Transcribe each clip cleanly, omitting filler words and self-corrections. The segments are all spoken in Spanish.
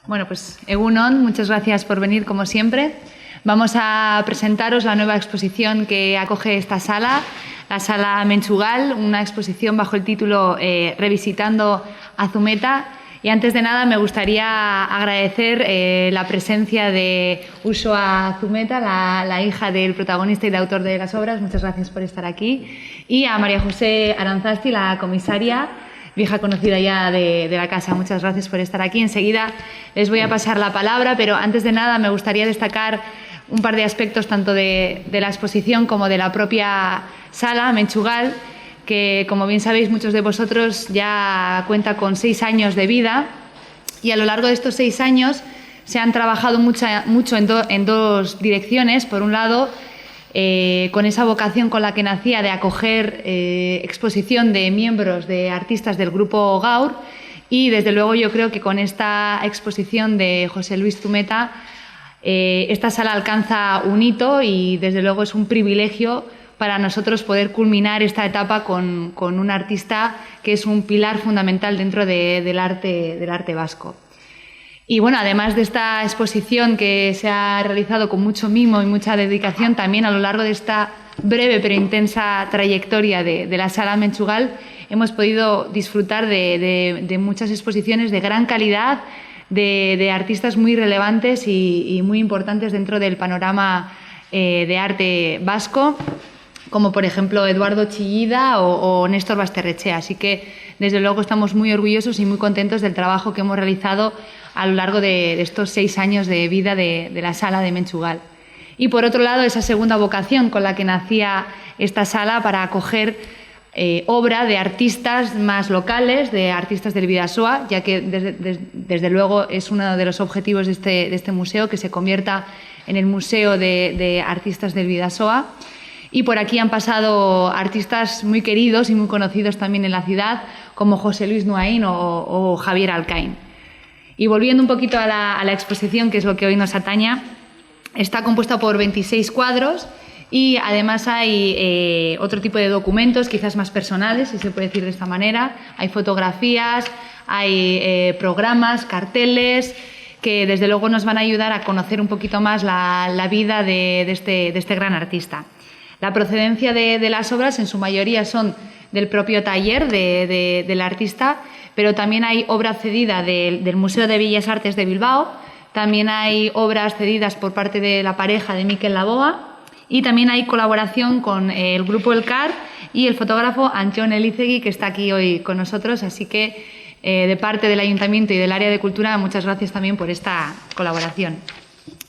Bueno, pues Egunon, muchas gracias por venir como siempre. Vamos a presentaros la nueva exposición que acoge esta sala, la Sala Mentxugal, una exposición bajo el título Revisitando a Zumeta. Y antes de nada me gustaría agradecer la presencia de Uxoa Zumeta, la hija del protagonista y de autor de las obras. Muchas gracias por estar aquí. Y a María José Aranzasti, la comisaria, vieja conocida ya de la casa. Muchas gracias por estar aquí. Enseguida les voy a pasar la palabra, pero antes de nada me gustaría destacar un par de aspectos tanto de la exposición como de la propia sala Mentxugal, que, como bien sabéis muchos de vosotros, ya cuenta con 6 años de vida, y a lo largo de estos 6 años se han trabajado mucho en dos direcciones. Por un lado, con esa vocación con la que nacía de acoger exposición de miembros, de artistas del grupo Gaur, y desde luego yo creo que con esta exposición de José Luis Zumeta esta sala alcanza un hito, y desde luego es un privilegio para nosotros poder culminar esta etapa con un artista que es un pilar fundamental dentro del arte vasco. Y bueno, además de esta exposición que se ha realizado con mucho mimo y mucha dedicación, también a lo largo de esta breve pero intensa trayectoria de la Sala Mentxugal hemos podido disfrutar de muchas exposiciones de gran calidad, de artistas muy relevantes y muy importantes dentro del panorama de arte vasco, como por ejemplo Eduardo Chillida o Néstor Basterrechea. Así que desde luego estamos muy orgullosos y muy contentos del trabajo que hemos realizado a lo largo de estos 6 años de vida de la sala de Mentxugal. Y por otro lado, esa segunda vocación con la que nacía esta sala para acoger obra de artistas más locales, de artistas del Bidasoa, ya que desde luego es uno de los objetivos de este museo, que se convierta en el museo de artistas del Bidasoa. Y por aquí han pasado artistas muy queridos y muy conocidos también en la ciudad, como José Luis Nuaín o Javier Alcaín. Y volviendo un poquito a la exposición, que es lo que hoy nos ataña, está compuesta por 26 cuadros, y además hay otro tipo de documentos, quizás más personales, si se puede decir de esta manera. Hay fotografías, hay programas, carteles, que desde luego nos van a ayudar a conocer un poquito más la vida de este gran artista. La procedencia de las obras en su mayoría son del propio taller del artista, pero también hay obra cedida del Museo de Bellas Artes de Bilbao, también hay obras cedidas por parte de la pareja de Mikel Laboa, y también hay colaboración con el Grupo Elkar y el fotógrafo Antxon Elizegui, que está aquí hoy con nosotros. Así que de parte del Ayuntamiento y del Área de Cultura, muchas gracias también por esta colaboración.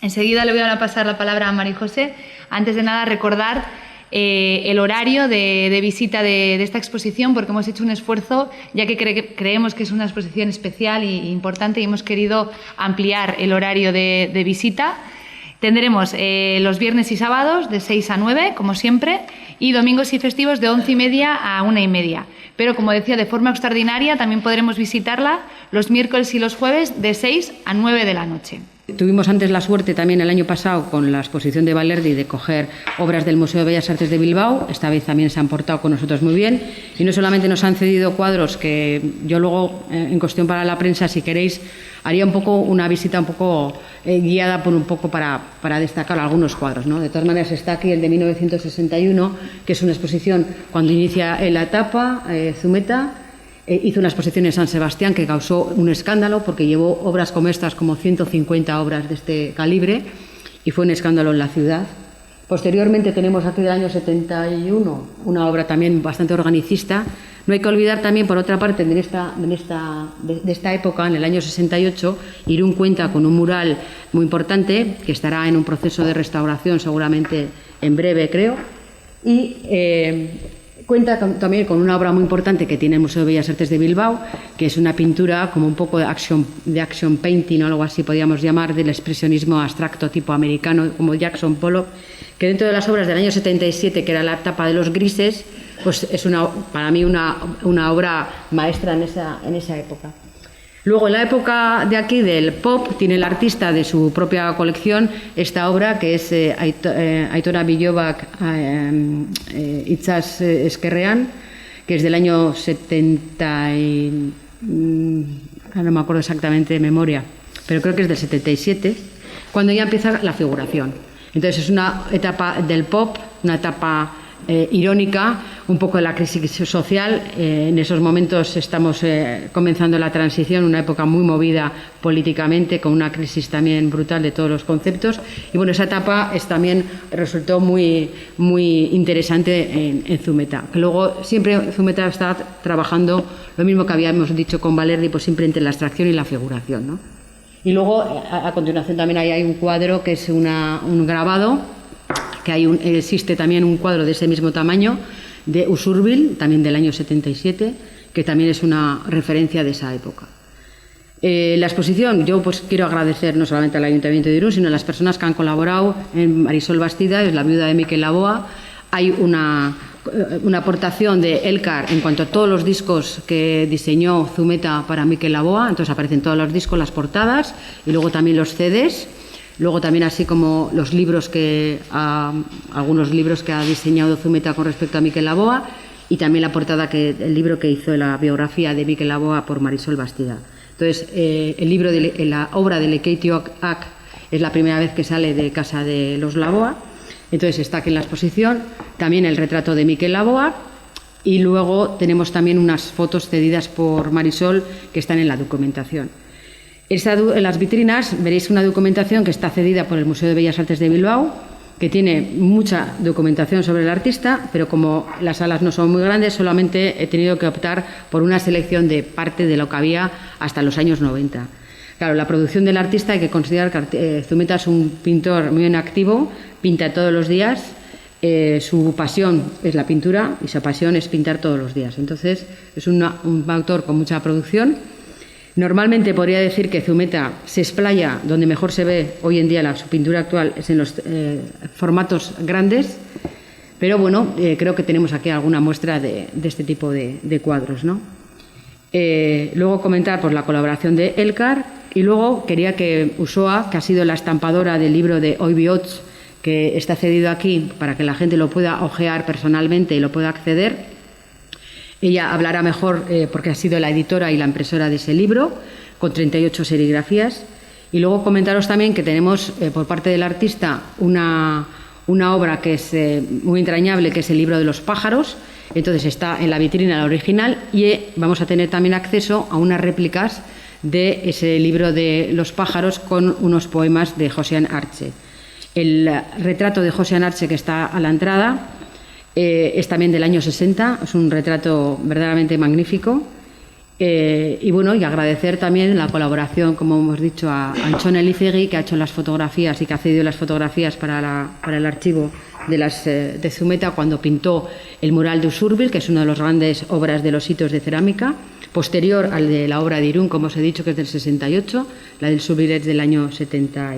Enseguida le voy a pasar la palabra a María José. Antes de nada, recordar el horario de visita de esta exposición, porque hemos hecho un esfuerzo, ya que creemos que es una exposición especial e importante, y hemos querido ampliar el horario de visita. Tendremos los viernes y sábados de 6 a 9, como siempre, y domingos y festivos de 11:30 a 1:30. Pero, como decía, de forma extraordinaria también podremos visitarla los miércoles y los jueves de 6 a 9 de la noche. Tuvimos antes la suerte también el año pasado con la exposición de Balerdi de coger obras del Museo de Bellas Artes de Bilbao. Esta vez también se han portado con nosotros muy bien, y no solamente nos han cedido cuadros que yo luego, en cuestión para la prensa, si queréis, haría un poco una visita un poco guiada por un poco para destacar algunos cuadros, ¿no? De todas maneras, está aquí el de 1961, que es una exposición cuando inicia la etapa Zumeta. Hizo una exposición en San Sebastián que causó un escándalo, porque llevó obras como estas, como 150 obras de este calibre, y fue un escándalo en la ciudad. Posteriormente tenemos aquí del año 71 una obra también bastante organicista. No hay que olvidar también, por otra parte, de esta época, en el año 68, Irún cuenta con un mural muy importante que estará en un proceso de restauración seguramente en breve, creo, y cuenta también con una obra muy importante que tiene el Museo de Bellas Artes de Bilbao, que es una pintura como un poco de action painting o algo así podríamos llamar, del expresionismo abstracto tipo americano, como Jackson Pollock, que dentro de las obras del año 77, que era la etapa de los grises, pues es para mí una obra maestra en esa época. Luego, en la época de aquí del pop, tiene el artista de su propia colección esta obra, que es Aitora Bilobak Itzaz Eskerrean, que es del año 70 no me acuerdo exactamente de memoria, pero creo que es del 77, cuando ya empieza la figuración. Entonces es una etapa del pop, una etapa irónica, un poco de la crisis social. En esos momentos estamos comenzando la transición, una época muy movida políticamente, con una crisis también brutal de todos los conceptos. Y bueno, esa etapa también resultó muy interesante en Zumeta. Que luego siempre Zumeta está trabajando lo mismo que habíamos dicho con Valerdi, pues siempre entre la abstracción y la figuración, ¿no? Y luego a continuación también hay un cuadro que es un grabado, que existe también un cuadro de ese mismo tamaño de Usurbil, también del año 77, que también es una referencia de esa época. La exposición, yo pues quiero agradecer no solamente al Ayuntamiento de Irún, sino a las personas que han colaborado. En Marisol Bastida, es la viuda de Miquel Laboa. Hay una aportación de Elkar en cuanto a todos los discos que diseñó Zumeta para Miquel Laboa. Entonces aparecen todos los discos, las portadas y luego también los CDs. Luego también así como los libros algunos libros que ha diseñado Zumeta con respecto a Miquel Laboa, y también la portada el libro que hizo la biografía de Miquel Laboa por Marisol Bastida. Entonces la obra de Lekeitio Ac es la primera vez que sale de casa de los Laboa. Entonces está aquí en la exposición también el retrato de Miquel Laboa, y luego tenemos también unas fotos cedidas por Marisol que están en la documentación. En las vitrinas veréis una documentación que está cedida por el Museo de Bellas Artes de Bilbao, que tiene mucha documentación sobre el artista, pero como las salas no son muy grandes, solamente he tenido que optar por una selección de parte de lo que había hasta los años 90. Claro, la producción del artista, hay que considerar que Zumeta es un pintor muy en activo, pinta todos los días, su pasión es la pintura y su pasión es pintar todos los días. Entonces es un autor con mucha producción. Normalmente podría decir que Zumeta se explaya, donde mejor se ve hoy en día su pintura actual, es en los formatos grandes, pero bueno, creo que tenemos aquí alguna muestra de este tipo de cuadros, ¿no? Luego comentar pues, la colaboración de Elkar, y luego quería que Usoa, que ha sido la estampadora del libro de Oibiots, que está cedido aquí para que la gente lo pueda ojear personalmente y lo pueda acceder. Ella hablará mejor porque ha sido la editora y la impresora de ese libro, con 38 serigrafías. Y luego comentaros también que tenemos por parte del artista una obra que es muy entrañable, que es el libro de los pájaros. Entonces está en la vitrina la original, y vamos a tener también acceso a unas réplicas de ese libro de los pájaros con unos poemas de Josean Arche. El retrato de Josean Arche, que está a la entrada, es también del año 60, es un retrato verdaderamente magnífico. Y bueno, y agradecer también la colaboración, como hemos dicho, a Antxon Elizegui, que ha hecho las fotografías y que ha cedido las fotografías para el archivo de Zumeta cuando pintó el mural de Usurbil, que es una de las grandes obras de los hitos de cerámica, posterior al de la obra de Irún, como os he dicho, que es del 68, la del Usurbil es del año 70,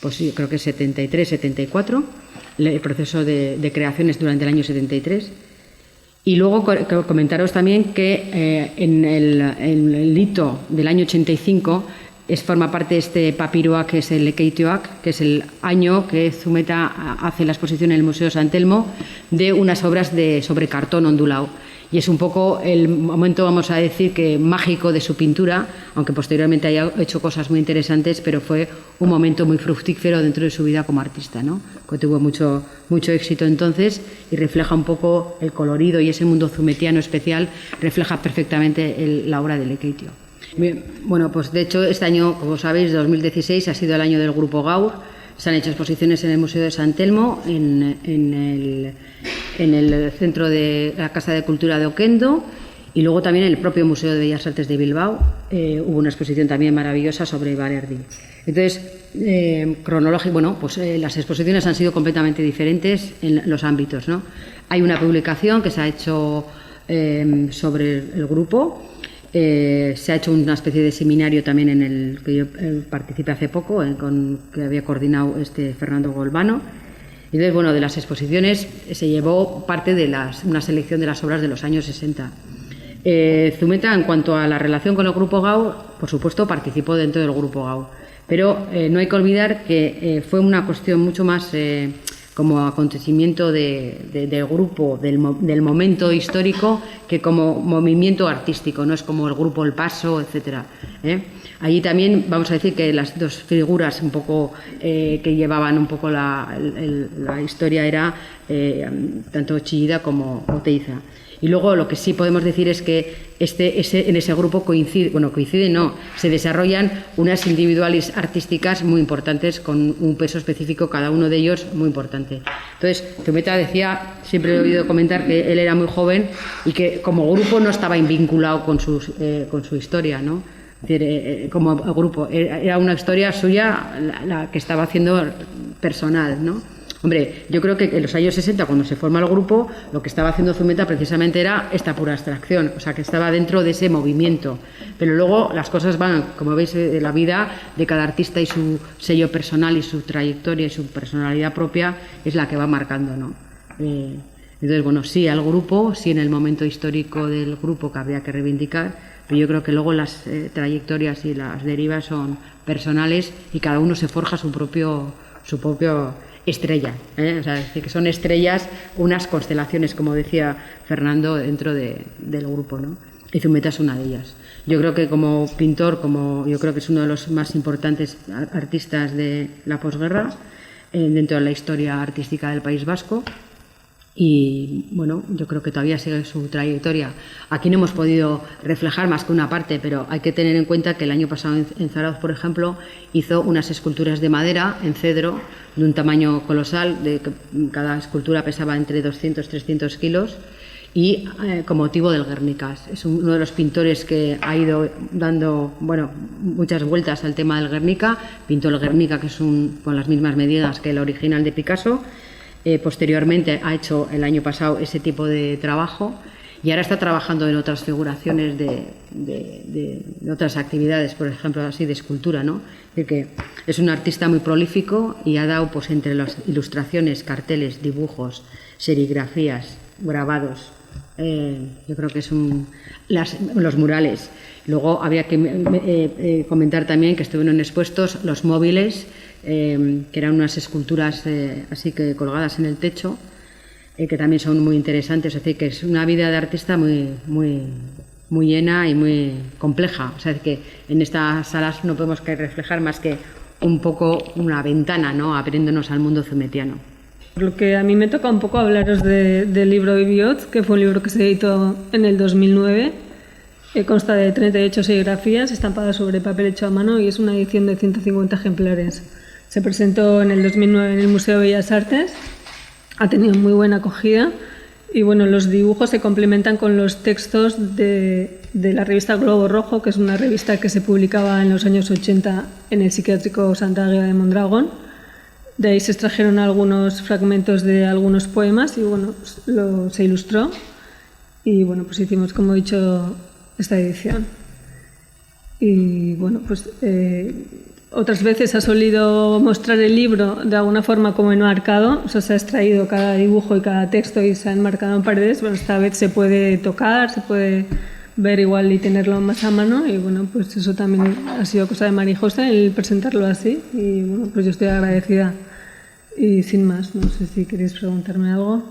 pues sí, creo que es 73, 74. El proceso de creación es durante el año 73. Y luego comentaros también que en el hito del año 85 forma parte de este papiroa, que es el Lekeitioak, que es el año que Zumeta hace la exposición en el Museo San Telmo de unas obras sobre cartón ondulado. Y es un poco el momento, vamos a decir, que mágico de su pintura, aunque posteriormente haya hecho cosas muy interesantes, pero fue un momento muy fructífero dentro de su vida como artista, ¿no? Que tuvo mucho éxito entonces, y refleja un poco el colorido y ese mundo zumetiano especial, refleja perfectamente la obra de Lekeitio. Bien, bueno, pues de hecho este año, como sabéis, 2016 ha sido el año del Grupo Gaur. Se han hecho exposiciones en el Museo de San Telmo, en el centro de la Casa de Cultura de Oquendo, y luego también en el propio Museo de Bellas Artes de Bilbao hubo una exposición también maravillosa sobre Valerdi. Entonces, cronológico, bueno, pues las exposiciones han sido completamente diferentes en los ámbitos, ¿no? Hay una publicación que se ha hecho sobre el grupo. Se ha hecho una especie de seminario también en el que yo participé hace poco, que había coordinado Fernando Golbano. Y entonces, bueno, de las exposiciones se llevó parte de una selección de las obras de los años 60. Zumeta, en cuanto a la relación con el Grupo Gaur, por supuesto participó dentro del Grupo Gaur, pero no hay que olvidar que fue una cuestión mucho más como acontecimiento del grupo, del momento histórico, que como movimiento artístico, no es como el grupo El Paso, etcétera, ¿eh? Allí también vamos a decir que las dos figuras un poco que llevaban un poco la historia era tanto Chillida como Oteiza. Y luego lo que sí podemos decir es que en ese grupo se desarrollan unas individuales artísticas muy importantes con un peso específico, cada uno de ellos muy importante. Entonces, Zumeta decía, siempre he oído comentar que él era muy joven y que como grupo no estaba vinculado con su historia, ¿no? Es decir, como grupo, era una historia suya la que estaba haciendo personal, ¿no? Hombre, yo creo que en los años 60, cuando se forma el grupo, lo que estaba haciendo Zumeta precisamente era esta pura abstracción, o sea, que estaba dentro de ese movimiento. Pero luego las cosas van, como veis, de la vida de cada artista y su sello personal y su trayectoria y su personalidad propia es la que va marcando, ¿no? Entonces, bueno, sí al grupo, sí en el momento histórico del grupo que habría que reivindicar, pero yo creo que luego las trayectorias y las derivas son personales y cada uno se forja su propio estrella, ¿eh? O sea, es decir, que son estrellas, unas constelaciones, como decía Fernando, dentro del grupo, ¿no? Y Zumeta es una de ellas. Yo creo que como pintor, yo creo que es uno de los más importantes artistas de la posguerra dentro de la historia artística del País Vasco. Y bueno, yo creo que todavía sigue su trayectoria. Aquí no hemos podido reflejar más que una parte, pero hay que tener en cuenta que el año pasado en Zarauz, por ejemplo, hizo unas esculturas de madera en cedro de un tamaño colosal, cada escultura pesaba entre 200 y 300 kilos, y con motivo del Guernica. Es uno de los pintores que ha ido dando muchas vueltas al tema del Guernica. Pintó el Guernica, que es con las mismas medidas que el original de Picasso. Posteriormente ha hecho el año pasado ese tipo de trabajo y ahora está trabajando en otras figuraciones de otras actividades, por ejemplo, así de escultura, ¿no? Es decir, que es un artista muy prolífico y ha dado, pues, entre las ilustraciones, carteles, dibujos, serigrafías, grabados, yo creo que los murales. Luego habría que comentar también que estuvieron expuestos los móviles, que eran unas esculturas así que colgadas en el techo, que también son muy interesantes. Es decir, que es una vida de artista muy llena y muy compleja. O sea, que en estas salas no podemos reflejar más que un poco una ventana, ¿no?, abriéndonos al mundo zumetiano. Lo que a mí me toca un poco hablaros del libro Biot, que fue un libro que se editó en el 2009. Consta de 38 serigrafías estampadas sobre papel hecho a mano y es una edición de 150 ejemplares. Se presentó en el 2009 en el Museo de Bellas Artes, ha tenido muy buena acogida y bueno, los dibujos se complementan con los textos de la revista Globo Rojo, que es una revista que se publicaba en los años 80 en el psiquiátrico Santa Águeda de Mondragón. De ahí se extrajeron algunos fragmentos de algunos poemas y bueno, pues se ilustró y bueno, pues hicimos, como he dicho, esta edición. Y bueno, pues otras veces ha solido mostrar el libro de alguna forma como enmarcado, o sea, se ha extraído cada dibujo y cada texto y se ha enmarcado en paredes. Bueno, esta vez se puede tocar, se puede ver igual y tenerlo más a mano y bueno, pues eso también ha sido cosa de María José el presentarlo así y bueno, pues yo estoy agradecida y sin más, no sé si queréis preguntarme algo.